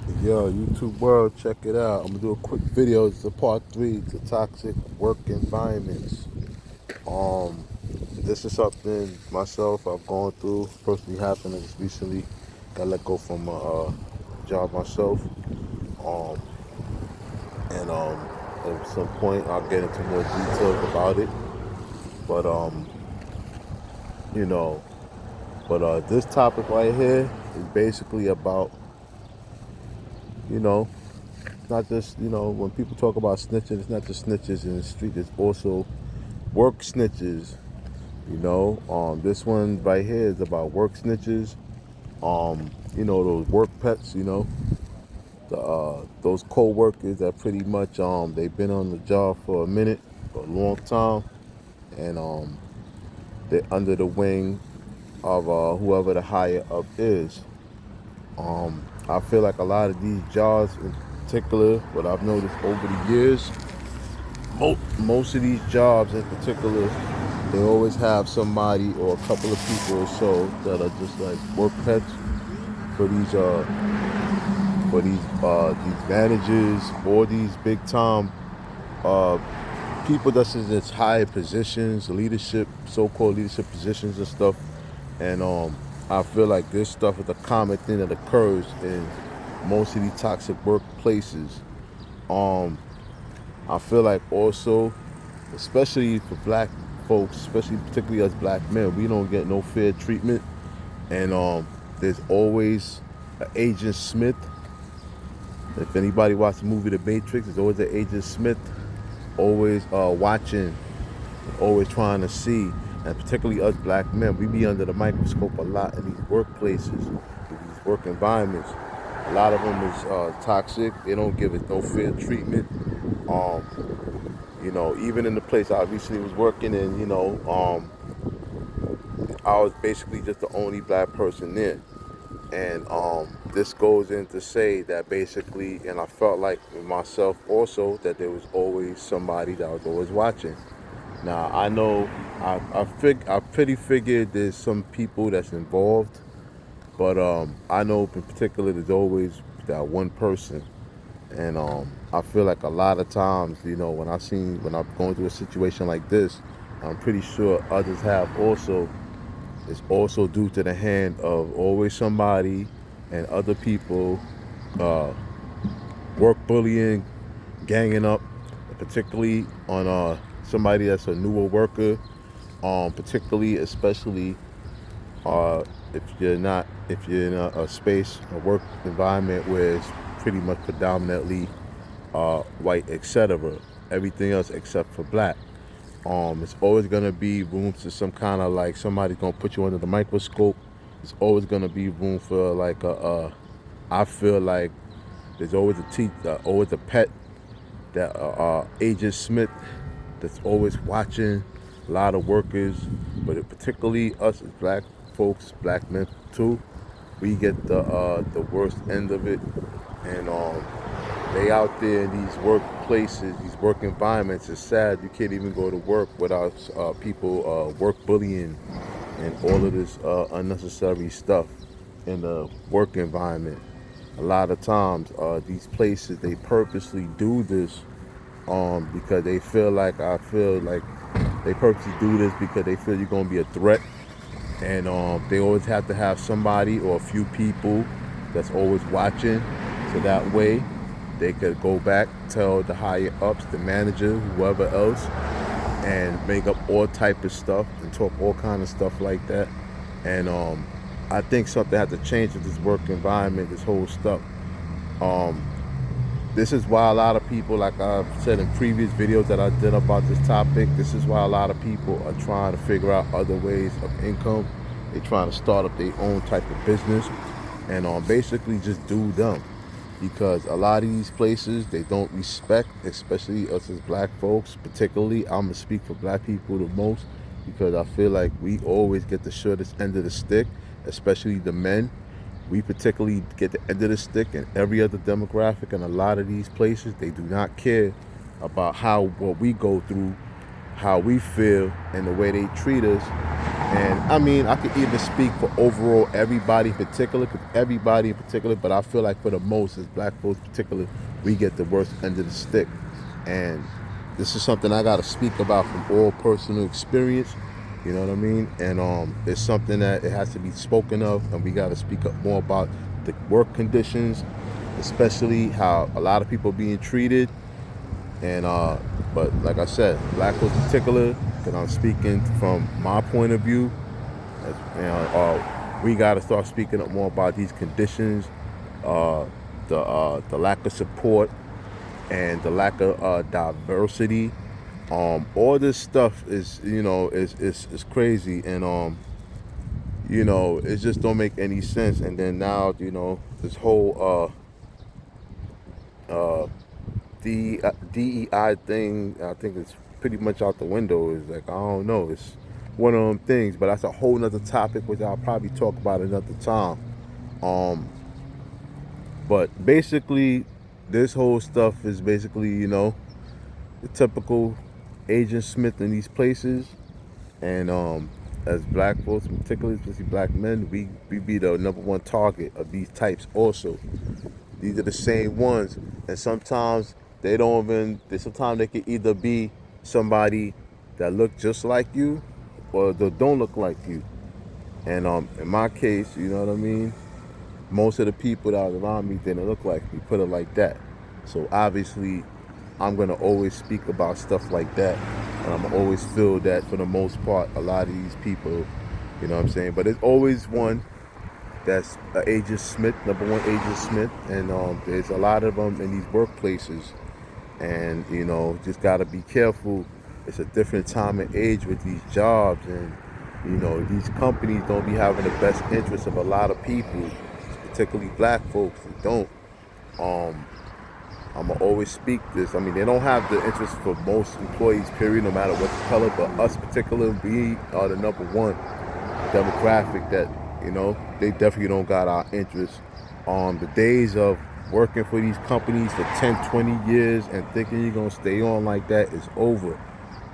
Yo, YouTube world, check it out. I'm gonna do a quick video. It's a part three to toxic work environments. Um, this is something myself I've gone through. Personally happened just recently. Got let go from a job myself. Um, and at some point I'll get into more details about it. But you know, this topic right here is basically about you know not just when people talk about snitching, it's not just snitches in the street. It's also work snitches. This one right here is about work snitches. Those work pets. Those co-workers that pretty much they've been on the job for a minute, for a long time, and they're under the wing of whoever the higher up is. I feel like a lot of these jobs, in particular, what I've noticed over the years, most of these jobs in particular, they always have somebody or a couple of people or so that are just like work pets for these managers or these big time uh, people that's in its higher positions, leadership, so-called leadership positions and stuff. And I feel like this stuff is a common thing that occurs in most of these toxic workplaces. Um, I feel like also, especially for black folks, especially particularly us black men, we don't get no fair treatment. And there's always an Agent Smith. If anybody watched the movie The Matrix, there's always an Agent Smith, always watching, always trying to see. And particularly us black men, we be under the microscope a lot in these workplaces, in these work environments. A lot of them is toxic. They don't give us no fair treatment. Even in the place I recently was working in, I was basically just the only black person there. And this goes in to say that basically, and I felt like with myself also, that there was always somebody that was always watching. Now I know I pretty figured there's some people that's involved, but I know in particular there's always that one person. And I feel like a lot of times, when I'm going through a situation like this, I'm pretty sure others have also. It's also due to the hand of always somebody and other people, uh, work bullying, ganging up, particularly on somebody that's a newer worker, particularly especially uh, if you're in a space, a work environment where it's pretty much predominantly white, etc. Everything else except for black. It's always gonna be room to some kind of like somebody's gonna put you under the microscope. There's always gonna be room for like I feel like there's always always a pet that Agent Smith that's always watching a lot of workers, but particularly us as black folks, black men too, we get the worst end of it. And they out there in these workplaces, these work environments. It's sad you can't even go to work without people work bullying and all of this unnecessary stuff in the work environment. A lot of times, these places they purposely do this because they feel like I feel like they purposely do this because they feel you're gonna be a threat, and they always have to have somebody or a few people that's always watching, so that way they could go back, tell the higher ups, the manager, whoever else, and make up all type of stuff and talk all kind of stuff like that. And I think something had to change with this work environment, this whole stuff. Um, this is why a lot of people, like I've said in previous videos that I did about this topic, this is why a lot of people are trying to figure out other ways of income. They're trying to start up their own type of business and basically just do them. Because a lot of these places, they don't respect, especially us as black folks. Particularly, I'm going to speak for black people the most because I feel like we always get the shortest end of the stick, especially the men. We particularly get the end of the stick, and every other demographic in a lot of these places, they do not care about what we go through, how we feel, and the way they treat us. And I mean, I could even speak for overall everybody in particular, but I feel like for the most, as black folks in particular, we get the worst end of the stick. And this is something I gotta speak about from all personal experience. You know what I mean? And it's something that it has to be spoken of, and we gotta speak up more about the work conditions, especially how a lot of people are being treated. And but like I said, black folks in particular, because I'm speaking from my point of view, we got to start speaking up more about these conditions, uh, the lack of support and the lack of diversity. All this stuff is is crazy, and it just don't make any sense. And then now this whole DEI thing, I think it's pretty much out the window. Is like, I don't know. It's one of them things, but that's a whole nother topic which I'll probably talk about another time. Um, but basically, this whole stuff is basically the typical Agent Smith in these places, and as black folks, particularly especially black men, we be the number one target of these types also. These are the same ones, and sometimes they don't even. Sometimes they can either be somebody that look just like you, or they don't look like you. And in my case, you know what I mean. Most of the people that was around me didn't look like me. Put it like that. So obviously, I'm gonna always speak about stuff like that, and I'm always feel that for the most part, a lot of these people, you know what I'm saying. But there's always one that's Agent Smith, number one Agent Smith, and there's a lot of them in these workplaces, and just gotta be careful. It's a different time and age with these jobs, and these companies don't be having the best interests of a lot of people, particularly black folks. They don't. Um, I'm gonna always speak this. I mean, they don't have the interest for most employees, period, no matter what the color. But us, particular, we are the number one demographic that they definitely don't got our interest. The days of working for these companies for 10, 20 years and thinking you're gonna stay on like that is over.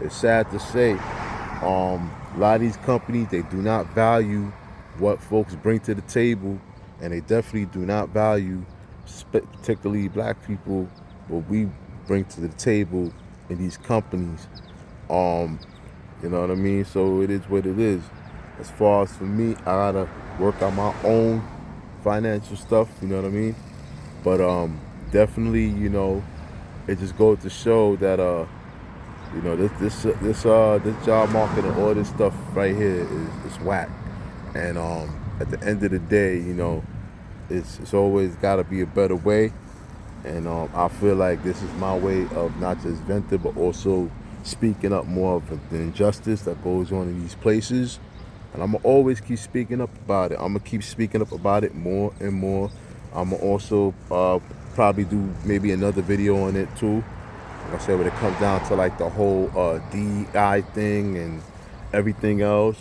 It's sad to say. A lot of these companies, they do not value what folks bring to the table, and they definitely do not value, particularly black people, what we bring to the table in these companies. Um, you know what I mean? So it is what it is. As far as for me, I gotta work on my own financial stuff. You know what I mean? But definitely, it just goes to show that this job market and all this stuff right here is whack. And at the end of the day, it's always got to be a better way. And I feel like this is my way of not just venting, but also speaking up more of the injustice that goes on in these places. And I'm gonna always keep speaking up about it. I'm gonna keep speaking up about it more and more. I'm gonna also probably do maybe another video on it too. Like I said, when it comes down to like the whole DEI thing and everything else,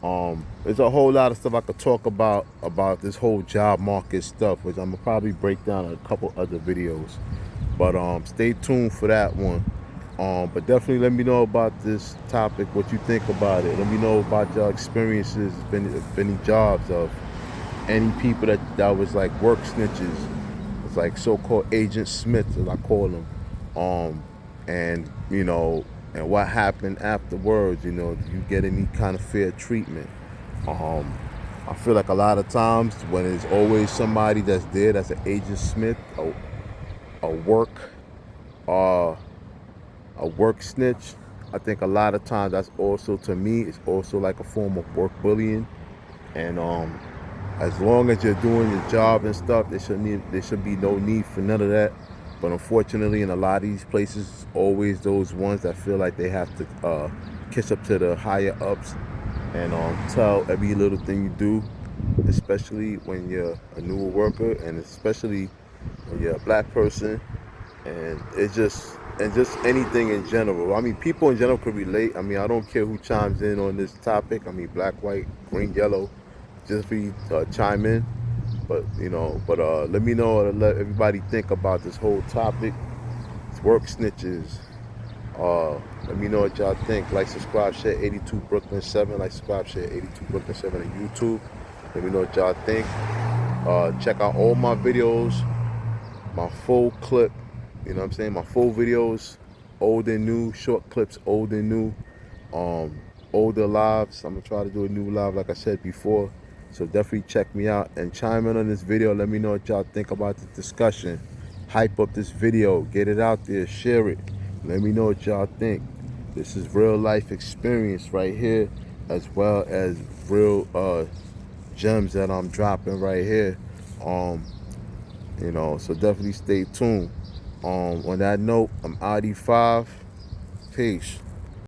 there's a whole lot of stuff I could talk about this whole job market stuff, which I'm gonna probably break down in a couple other videos. But stay tuned for that one. But definitely let me know about this topic, what you think about it. Let me know about your experiences, if any jobs of any people that was like work snitches. It's like so-called Agent Smiths, as I call them. And and what happened afterwards. Do you get any kind of fair treatment? Um, I feel like a lot of times when there's always somebody that's there that's an Agent Smith, a work, uh, a work snitch. I think a lot of times that's also, to me, it's also like a form of work bullying. And as long as you're doing your job and stuff, there should be no need for none of that. But unfortunately, in a lot of these places, it's always those ones that feel like they have to kiss up to the higher ups and tell every little thing you do, especially when you're a newer worker, and especially when you're a black person. And just anything in general. I mean, people in general could relate. I mean, I don't care who chimes in on this topic. I mean, black, white, green, yellow, just for you chime in. But let me know, let everybody think about this whole topic. It's work snitches. Let me know what y'all think. Like, subscribe, share 82 Brooklyn 7. Like, subscribe, share 82 Brooklyn 7 on YouTube. Let me know what y'all think. Check out all my videos, my full clip, you know what I'm saying? My full videos, old and new, short clips, old and new, um, older lives. I'm gonna try to do a new live like I said before. So definitely check me out and chime in on this video. Let me know what y'all think about the discussion. Hype up this video, get it out there, share it. Let me know what y'all think. This is real life experience right here, as well as real gems that I'm dropping right here. Um, so definitely stay tuned. On that note, I'm ID5. Peace.